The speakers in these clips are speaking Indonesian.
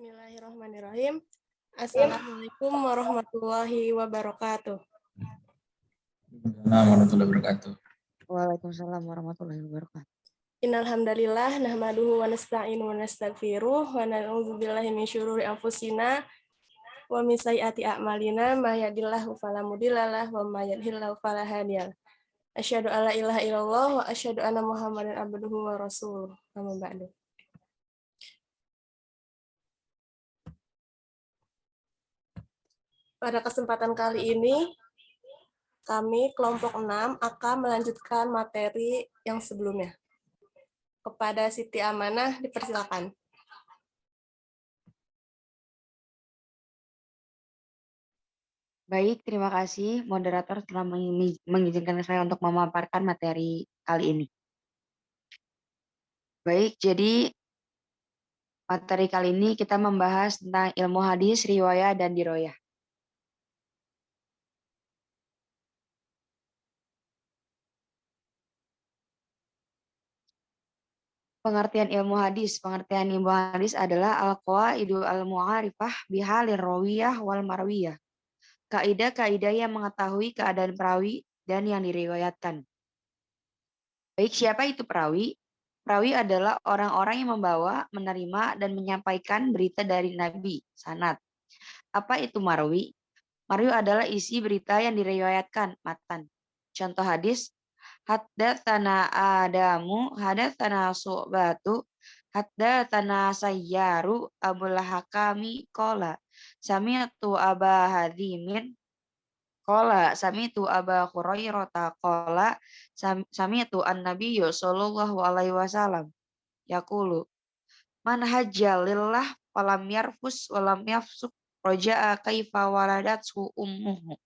Bismillahirrahmanirrahim. Assalamualaikum warahmatullahi wabarakatuh. Waalaikumsalam warahmatullahi wabarakatuh. Waalaikumsalam warahmatullahi wabarakatuh. Innal hamdalillah nahmaduhu wa nasta'inu wa nastaghfiruh wa na'udzubillahi min syururi anfusina wa min sayyiati a'malina may yahdihillahu fala mudhillalah wa may yudhlil fala hadiyalah. Asyhadu an la ilaha illallah wa asyhadu anna Muhammadan abduhu wa rasuluh. Amma ba'du. Pada kesempatan kali ini, kami kelompok 6 akan melanjutkan materi yang sebelumnya. Kepada Siti Amanah, dipersilakan. Baik, terima kasih moderator telah mengizinkan saya untuk memaparkan materi kali ini. Baik, jadi materi kali ini kita membahas tentang ilmu hadis, riwayah, dan diroyah. Pengertian ilmu hadis adalah al-qawaidu al-mu'arifah bihalir rawiyah wal marwiyah. Kaidah-kaidah yang mengetahui keadaan perawi dan yang diriwayatkan. Baik, siapa itu perawi? Perawi adalah orang-orang yang membawa, menerima, dan menyampaikan berita dari Nabi, sanad. Apa itu marwi? Marwi adalah isi berita yang diriwayatkan, matan. Contoh hadis, haddatsana Adamu, haddatsana Su'batu, haddatsana Sayyaru, Abul Hakami qala, sami'tu Aba Hadimin qala, sami'tu Aba Hurairah qala, sami'tu an-nabiyyu sallallahu alaihi wasallam yaqulu, man hajja lillah falam yarfus walam yafsuk roja'a kaifa waladathu ummuhu.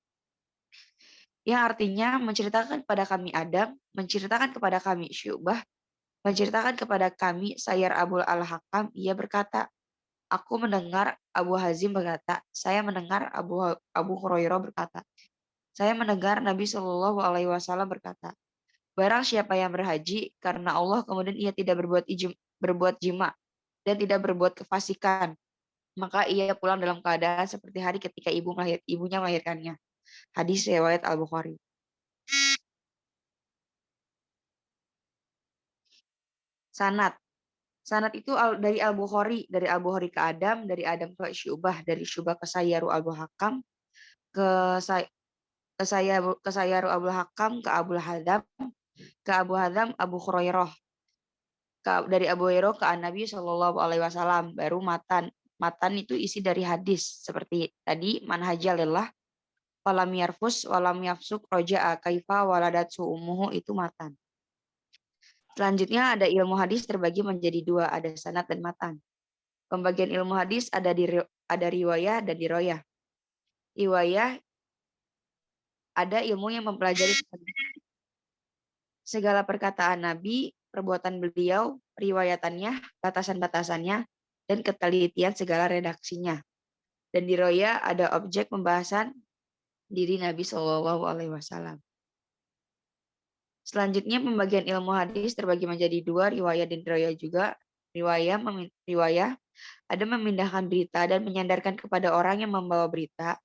Yang artinya menceritakan kepada kami Adam, menceritakan kepada kami Syu'bah, menceritakan kepada kami Sayyar Abul Al-Hakam, ia berkata, aku mendengar Abu Hazim berkata, saya mendengar Abu Hurairah berkata, saya mendengar Nabi Shallallahu Alaihi Wasallam berkata, barang siapa yang berhaji karena Allah kemudian ia tidak berbuat jima dan tidak berbuat kefasikan, maka ia pulang dalam keadaan seperti hari ketika ibunya melahirkannya. Hadis riwayat Al-Bukhari. Sanad. Sanad itu dari Al-Bukhari, dari Al-Bukhari ke Adam, dari Adam ke Syu'bah, dari Syu'bah ke Sayyaru Abul Hakam, ke Sayyaru Abul Hakam, ke Abul Hadam, ke Abu Hadam, Abu Hurairah. Dari Abu Hurairah ke Nabi Shallallahu Alaihi Wasallam, baru matan. Matan itu isi dari hadis seperti tadi, manhajalillah walam yarfus walam yafsuk roja'a kaifa waladatsu ummuhu, itu matan. Selanjutnya ada ilmu hadis terbagi menjadi dua, ada sanad dan matan. Pembagian ilmu hadis ada riwayah dan diroyah. Riwayah ada ilmu yang mempelajari segala perkataan Nabi, perbuatan beliau, riwayatannya, batasan-batasannya, dan ketelitian segala redaksinya. Dan diroyah ada objek pembahasan diri Nabi Shallallahu Alaihi Wasallam. Selanjutnya pembagian ilmu hadis terbagi menjadi dua, riwayah dan diroyah juga. Riwayah ada memindahkan berita dan menyandarkan kepada orang yang membawa berita.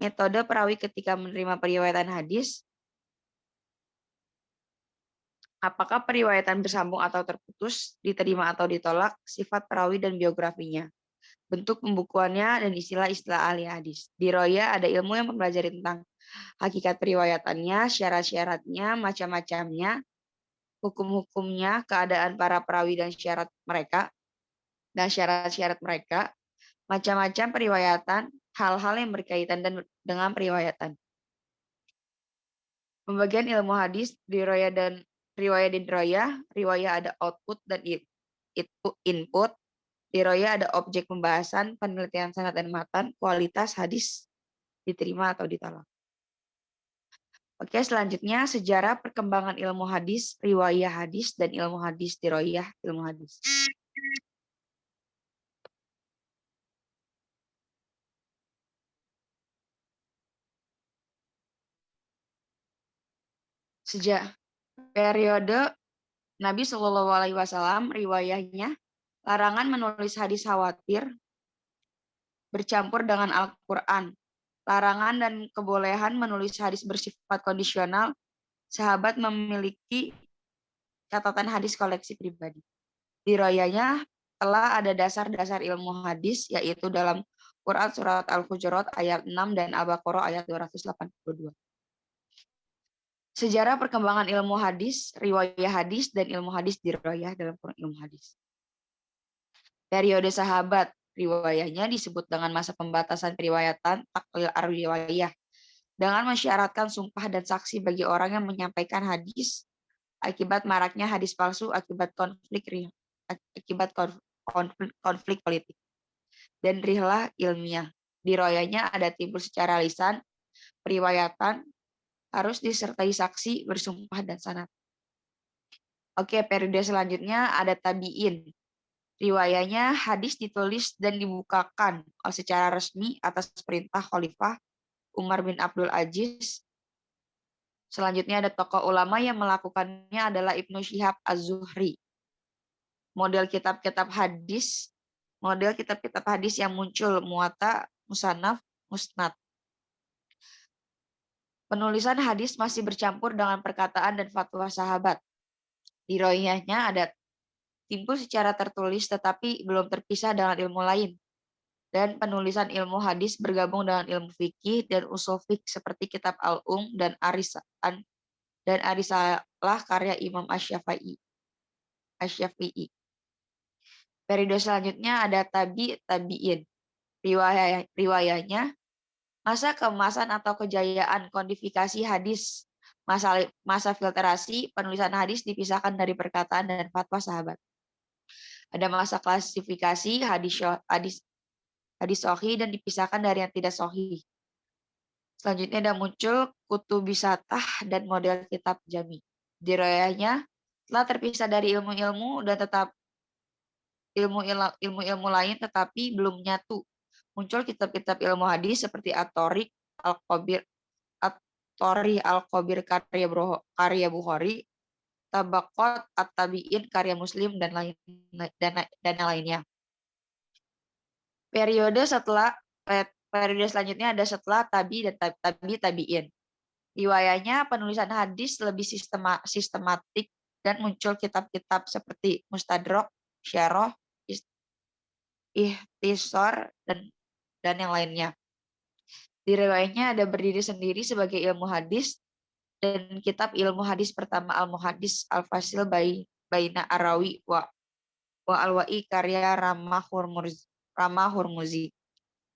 Metode perawi ketika menerima periwayatan hadis, apakah periwayatan bersambung atau terputus, diterima atau ditolak, sifat perawi dan biografinya, bentuk pembukuannya, dan istilah-istilah ahli hadis. Diroyah ada ilmu yang mempelajari tentang hakikat periwayatannya, syarat-syaratnya, macam-macamnya, hukum-hukumnya, keadaan para perawi dan syarat-syarat mereka, macam-macam periwayatan, hal-hal yang berkaitan dengan periwayatan. Pembagian ilmu hadis, riwayah dan diroyah. Riwayah ada output dan input. Diroyah ada objek pembahasan, penelitian sanad dan matan, kualitas hadis diterima atau ditolak. Oke, selanjutnya sejarah perkembangan ilmu hadis, riwayah hadis, dan ilmu hadis, diroyah, ilmu hadis. Sejak periode Nabi Shallallahu Alaihi Wasallam, riwayahnya larangan menulis hadis khawatir, bercampur dengan Al-Quran. Larangan dan kebolehan menulis hadis bersifat kondisional. Sahabat memiliki catatan hadis koleksi pribadi. Diroyanya telah ada dasar-dasar ilmu hadis, yaitu dalam Quran Surat Al-Hujurat ayat 6 dan Al-Baqarah ayat 282. Sejarah perkembangan ilmu hadis, riwayah hadis, dan ilmu hadis diroyah dalam Quran ilmu hadis. Periode sahabat, riwayahnya disebut dengan masa pembatasan periwayatan taklil ar-riwayah, dengan mensyaratkan sumpah dan saksi bagi orang yang menyampaikan hadis akibat maraknya hadis palsu akibat konflik politik dan rihlah ilmiah. Diroyahnya ada timbul secara lisan, periwayatan harus disertai saksi, bersumpah, dan sanad. Oke, periode selanjutnya ada tabi'in. Riwayahnya hadis ditulis dan dibukakan secara resmi atas perintah Khalifah Umar bin Abdul Aziz. Selanjutnya ada tokoh ulama yang melakukannya adalah Ibnu Syihab Az-Zuhri. Model kitab-kitab hadis yang muncul: Muwatta, Musannaf, Musnad. Penulisan hadis masih bercampur dengan perkataan dan fatwa sahabat. Diroyahnya ada timbul secara tertulis tetapi belum terpisah dengan ilmu lain. Dan penulisan ilmu hadis bergabung dengan ilmu fikih dan usul fiqh seperti kitab Al-Um dan Arisalah karya Imam Asy-Syafi'i. Periode selanjutnya ada tabi'in. Riwayahnya masa keemasan atau kejayaan kodifikasi hadis, masa filterasi penulisan hadis dipisahkan dari perkataan dan fatwa sahabat. Ada masa klasifikasi hadis sahih dan dipisahkan dari yang tidak sahih. Selanjutnya ada muncul kutubisatah dan model kitab jami. Riwayahnya telah terpisah dari ilmu-ilmu dan tetap ilmu-ilmu lain tetapi belum nyatu. Muncul kitab-kitab ilmu hadis seperti At-Thariq Al-Kabir karya Bukhari, Tabaqat At-Tabi'in karya Muslim dan yang lainnya. Periode selanjutnya ada setelah tabi'in. Riwayahnya penulisan hadis lebih sistematik dan muncul kitab-kitab seperti Mustadrak, Syarah, Ihtisar dan yang lainnya. Di riwayahnya ada berdiri sendiri sebagai ilmu hadis dan kitab ilmu hadis pertama Al-Muhaddis Al-Fasil Baina Arawi wa Al-Wa'i karya Rama Hurmuzi.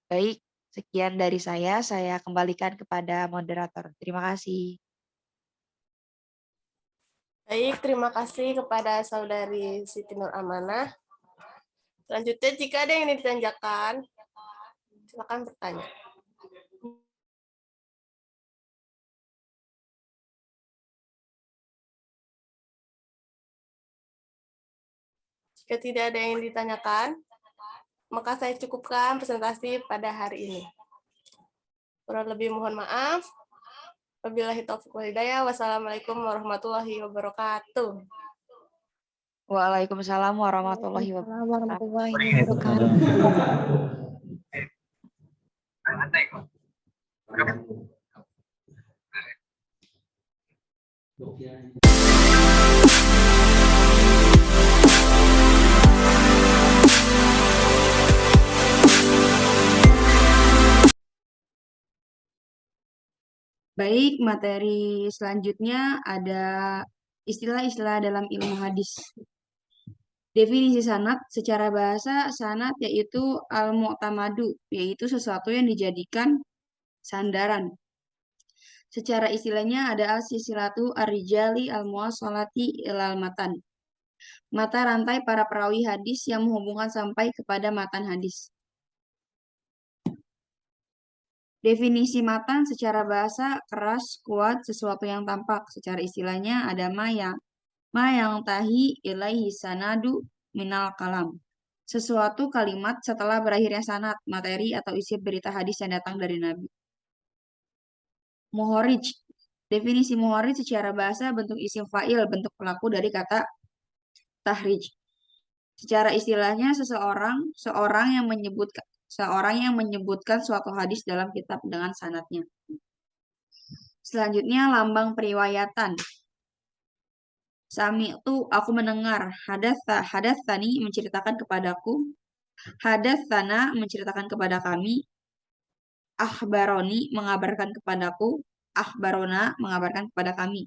Baik, sekian dari saya kembalikan kepada moderator. Terima kasih. Baik, terima kasih kepada Saudari Siti Nur Amanah. Selanjutnya, jika ada yang ditanyakan, silakan bertanya. Jika tidak ada yang ditanyakan, maka saya cukupkan presentasi pada hari ini. Kurang lebih mohon maaf. Wabillahi taufiq wal hidayah. Wassalamualaikum warahmatullahi wabarakatuh. Waalaikumsalam warahmatullahi wabarakatuh. Baik, materi selanjutnya ada istilah-istilah dalam ilmu hadis. Definisi sanad secara bahasa, sanad yaitu al-mu'tamadu, yaitu sesuatu yang dijadikan sandaran. Secara istilahnya ada al-silsilatu ar-rijali al-muwassalati ilal matan. Mata rantai para perawi hadis yang menghubungkan sampai kepada matan hadis. Definisi matan secara bahasa, keras, kuat, sesuatu yang tampak. Secara istilahnya ada ma yang tahi ilaihi sanadu minal kalam. Sesuatu kalimat setelah berakhirnya sanad, materi atau isi berita hadis yang datang dari Nabi. Muhorij. Definisi muhorij secara bahasa bentuk isim fa'il, bentuk pelaku dari kata tahrij. Secara istilahnya seorang yang seorang yang menyebutkan suatu hadis dalam kitab dengan sanadnya. Selanjutnya lambang periwayatan. Sami itu aku mendengar, hadatsani menceritakan kepadaku, hadatsana menceritakan kepada kami, akhbaroni mengabarkan kepadaku, akhbarona mengabarkan kepada kami.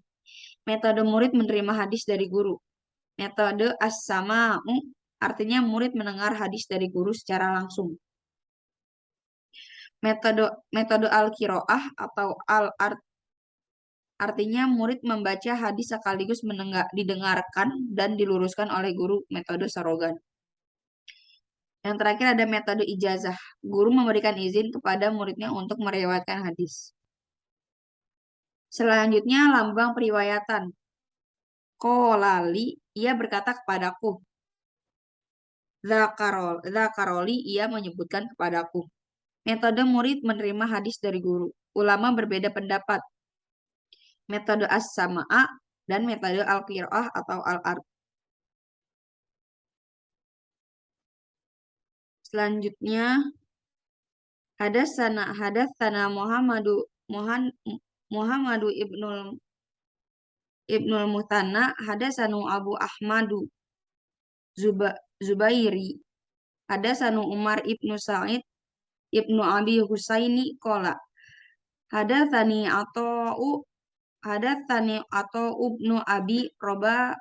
Metode murid menerima hadis dari guru. Metode as-sama'u artinya murid mendengar hadis dari guru secara langsung. Metode al-qiraah atau al-art artinya murid membaca hadis sekaligus didengarkan dan diluruskan oleh guru. Metode sarogan. Yang terakhir ada metode ijazah. Guru memberikan izin kepada muridnya untuk meriwayatkan hadis. Selanjutnya lambang periwayatan. Kolali, ia berkata kepadaku. Zakaroli, ia menyebutkan kepadaku. Metode murid menerima hadis dari guru. Ulama berbeda pendapat. Metode as-sama'a dan metode al-qiraah atau al-art. Selanjutnya hadatsana Muhammadu ibnul Mutanna hadatsanu Abu Ahmadu Zubairi hadatsanu Umar ibnu Sa'id ibnu Abi Husaini qala hadatsani ibnu Abi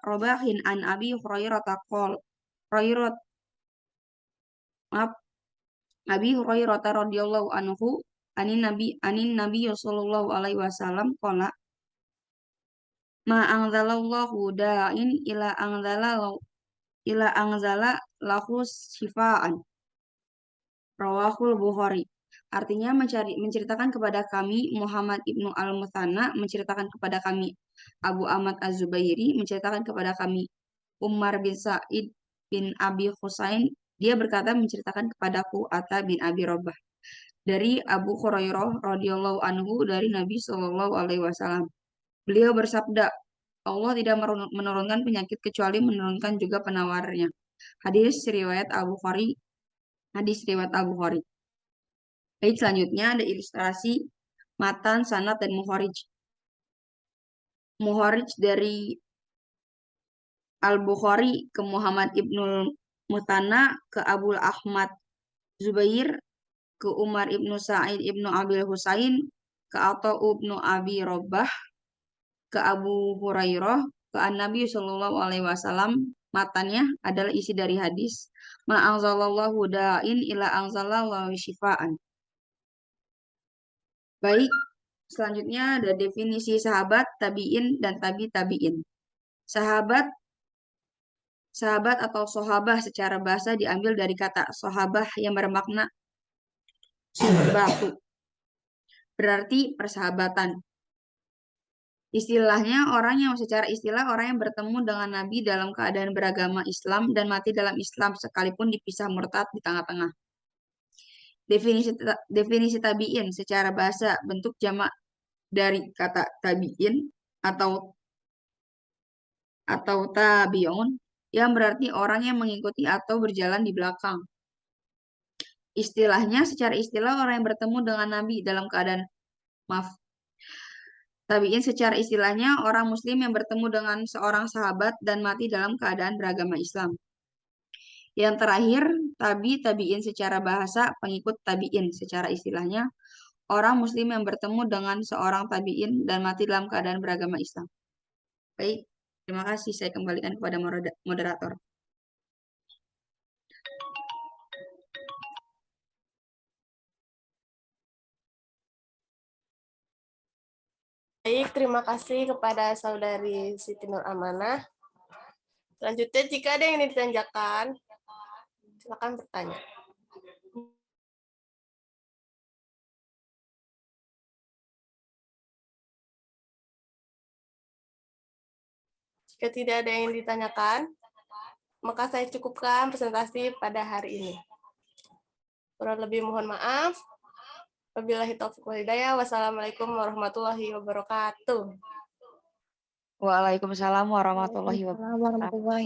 Robahin an Abi Hurairah Abi Hurairah radhiyallahu anhu anin nabi sallallahu alaihi wasallam qala ma anzalallahu da'in ila anzala lahu syifaan. Rawahul Bukhari. Artinya menceritakan kepada kami Muhammad ibnu al-Muthanna, menceritakan kepada kami Abu Ahmad az-Zubairi, menceritakan kepada kami Umar bin Sa'id bin Abi Husain. Dia berkata menceritakan kepadaku Atta bin Abi Robah dari Abu Hurairah radhiyallahu anhu dari Nabi Shallallahu alaihi wasallam. Beliau bersabda, Allah tidak menurunkan penyakit kecuali menurunkan juga penawarnya. Hadis riwayat Abu Bukhari. Baik, selanjutnya ada ilustrasi matan, sanad, dan muhorij. Muhorij dari Al-Bukhari ke Muhammad ibnul Mutanna ke Abu Ahmad Zubair ke Umar ibnu Sa'id ibnu Abil Husain ke Atha ibnu Abi Robah ke Abu Hurairah ke An-Nabi Shallallahu alaihi wasallam. Matanya adalah isi dari hadis ma anzalallahu da'in ila anzalallahu syifaan. Baik, selanjutnya ada definisi sahabat, tabi'in, dan tabi'in. Sahabat atau sahabah secara bahasa diambil dari kata sahabah yang bermakna batu. Berarti persahabatan. Istilahnya orang yang bertemu dengan Nabi dalam keadaan beragama Islam dan mati dalam Islam sekalipun dipisah murtad di tengah-tengah. Definisi tabi'in secara bahasa bentuk jamak dari kata tabi'in atau tabi'un yang berarti orang yang mengikuti atau berjalan di belakang. Istilahnya secara istilah orang yang bertemu dengan Nabi dalam keadaan tabi'in secara istilahnya orang muslim yang bertemu dengan seorang sahabat dan mati dalam keadaan beragama Islam. Yang terakhir, tabi'in secara bahasa pengikut tabi'in secara istilahnya orang muslim yang bertemu dengan seorang tabi'in dan mati dalam keadaan beragama Islam. Baik, terima kasih. Saya kembalikan kepada moderator. Baik, terima kasih kepada Saudari Siti Nur Amanah. Selanjutnya, jika ada yang ditanyakan, silakan bertanya. Jika tidak ada yang ditanyakan, maka saya cukupkan presentasi pada hari ini. Kurang lebih mohon maaf. Wabillahi taufiq wal hidayah. Wassalamualaikum warahmatullahi wabarakatuh. Waalaikumsalam warahmatullahi wabarakatuh.